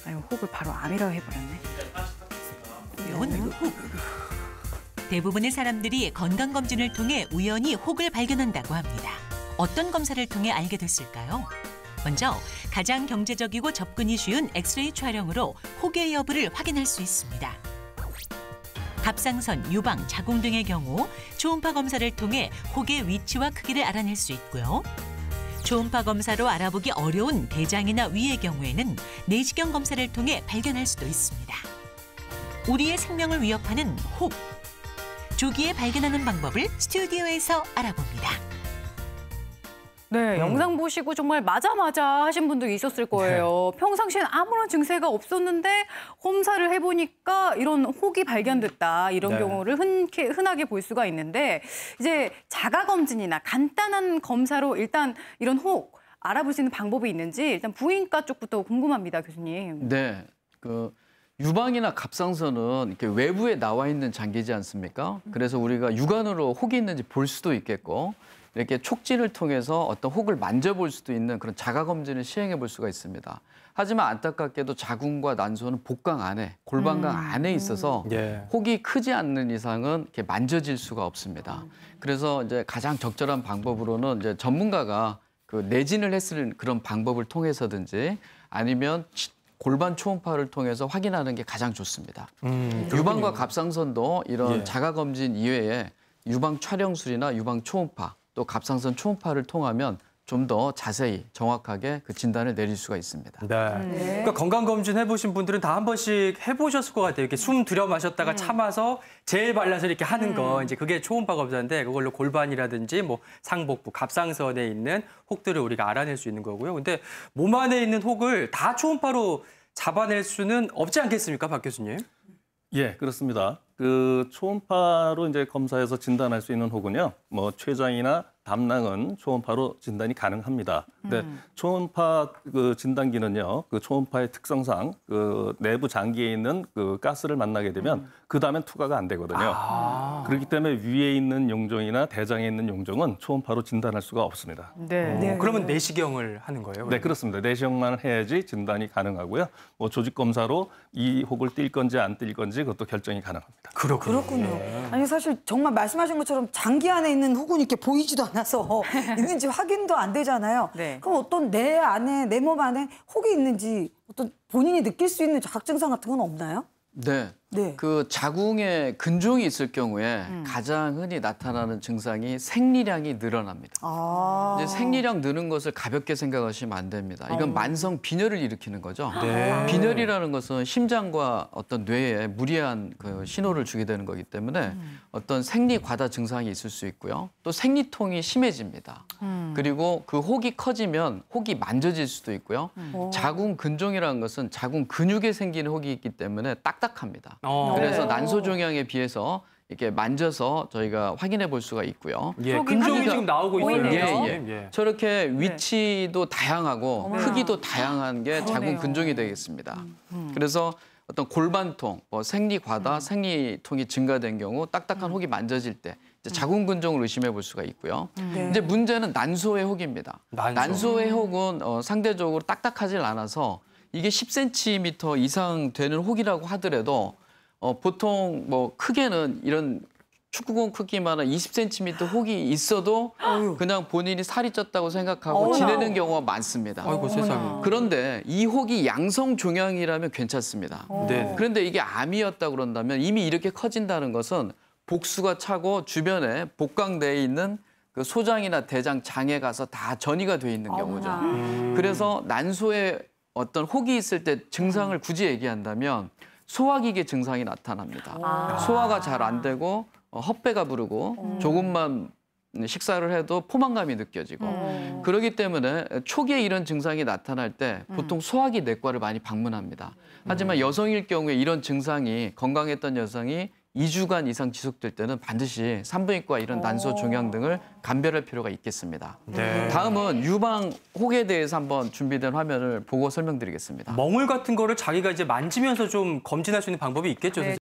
아유, 혹을 바로 암이라고 해버렸네. 대부분의 사람들이 건강검진을 통해 우연히 혹을 발견한다고 합니다. 어떤 검사를 통해 알게 됐을까요? 먼저 가장 경제적이고 접근이 쉬운 엑스레이 촬영으로 혹의 여부를 확인할 수 있습니다. 갑상선, 유방, 자궁 등의 경우 초음파 검사를 통해 혹의 위치와 크기를 알아낼 수 있고요. 초음파 검사로 알아보기 어려운 대장이나 위의 경우에는 내시경 검사를 통해 발견할 수도 있습니다. 우리의 생명을 위협하는 혹. 조기에 발견하는 방법을 스튜디오에서 알아봅니다. 네, 영상 보시고 정말 맞아 하신 분도 있었을 거예요. 네. 평상시엔 아무런 증세가 없었는데 검사를 해보니까 이런 혹이 발견됐다. 이런 네. 경우를 흔하게 볼 수가 있는데 이제 자가검진이나 간단한 검사로 일단 이런 혹 알아볼 수 있는 방법이 있는지 일단 부인과 쪽부터 궁금합니다, 교수님. 네, 유방이나 갑상선은 이렇게 외부에 나와 있는 장기지 않습니까? 그래서 우리가 육안으로 혹이 있는지 볼 수도 있겠고 이렇게 촉진을 통해서 어떤 혹을 만져볼 수도 있는 그런 자가검진을 시행해 볼 수가 있습니다. 하지만 안타깝게도 자궁과 난소는 복강 안에, 골반강 안에 있어서 혹이 크지 않는 이상은 이렇게 만져질 수가 없습니다. 그래서 이제 가장 적절한 방법으로는 이제 전문가가 내진을 했을 그런 방법을 통해서든지 아니면 골반 초음파를 통해서 확인하는 게 가장 좋습니다. 유방과 갑상선도 이런 자가검진 이외에 유방 촬영술이나 유방 초음파, 또 갑상선 초음파를 통하면 좀 더 자세히 정확하게 그 진단을 내릴 수가 있습니다. 네. 그러니까 건강검진 해보신 분들은 다 한 번씩 해보셨을 것 같아요. 이렇게 숨 들여 마셨다가 참아서 젤 발라서 이렇게 하는 거 이제 그게 초음파 검사인데 그걸로 골반이라든지 뭐 상복부, 갑상선에 있는 혹들을 우리가 알아낼 수 있는 거고요. 근데 몸 안에 있는 혹을 다 초음파로 잡아낼 수는 없지 않겠습니까, 박 교수님? 예, 그렇습니다. 초음파로 이제 검사해서 진단할 수 있는 혹은요, 뭐 췌장이나 담낭은 초음파로 진단이 가능합니다. 근데 초음파 진단기는요, 초음파의 특성상 내부 장기에 있는 가스를 만나게 되면 그 다음엔 투과가 안 되거든요. 그렇기 때문에 위에 있는 용종이나 대장에 있는 용종은 초음파로 진단할 수가 없습니다. 그러면 내시경을 하는 거예요? 네, 그렇습니다. 내시경만 해야지 진단이 가능하고요. 뭐 조직 검사로 이 혹을 띨 건지 안 띨 건지 그것도 결정이 가능합니다. 그렇군요. 아니 사실 정말 말씀하신 것처럼 장기 안에 있는 혹은 이렇게 보이지도 않아서 있는지 확인도 안 되잖아요. 그럼 어떤 내 안에, 내 몸 안에 혹이 있는지 어떤 본인이 느낄 수 있는 자각 증상 같은 건 없나요? 네. 자궁에 근종이 있을 경우에 가장 흔히 나타나는 증상이 생리량이 늘어납니다. 이제 생리량 느는 것을 가볍게 생각하시면 안 됩니다. 이건 만성 빈혈을 일으키는 거죠. 빈혈이라는 것은 심장과 어떤 뇌에 무리한 신호를 주게 되는 거기 때문에 어떤 생리 과다 증상이 있을 수 있고요. 또 생리통이 심해집니다. 그리고 그 혹이 커지면 혹이 만져질 수도 있고요. 자궁 근종이라는 것은 자궁 근육에 생기는 혹이 있기 때문에 딱딱합니다. 그래서 난소 종양에 비해서 이렇게 만져서 저희가 확인해 볼 수가 있고요. 근종이 지금 나오고 있어요. 저렇게 위치도 다양하고 크기도 다양한 게 자궁 근종이 되겠습니다. 그래서 어떤 골반통, 생리 과다, 생리통이 증가된 경우 딱딱한 혹이 만져질 때 자궁 근종을 의심해 볼 수가 있고요. 이제 문제는 난소의 혹입니다. 난소의 혹은 상대적으로 딱딱하지 않아서 이게 10cm 이상 되는 혹이라고 하더라도 보통 크게는 이런 축구공 크기만한 20cm 혹이 있어도 그냥 본인이 살이 쪘다고 생각하고 지내는 경우가 많습니다. 아이고 세상에. 그런데 이 혹이 양성 종양이라면 괜찮습니다. 그런데 이게 암이었다 그런다면 이미 이렇게 커진다는 것은 복수가 차고 주변에 복강내에 있는 소장이나 대장, 장에 가서 다 전이가 돼 있는 경우죠. 그래서 난소에 어떤 혹이 있을 때 증상을 굳이 얘기한다면 소화기계 증상이 나타납니다. 소화가 잘 안 되고 헛배가 부르고 조금만 식사를 해도 포만감이 느껴지고 그렇기 때문에 초기에 이런 증상이 나타날 때 보통 소화기 내과를 많이 방문합니다. 하지만 여성일 경우에 이런 증상이 건강했던 여성이 2주간 이상 지속될 때는 반드시 산부인과 이런 난소 종양 등을 감별할 필요가 있겠습니다. 다음은 유방 혹에 대해서 한번 준비된 화면을 보고 설명드리겠습니다. 멍울 같은 거를 자기가 이제 만지면서 좀 검진할 수 있는 방법이 있겠죠, 선생님?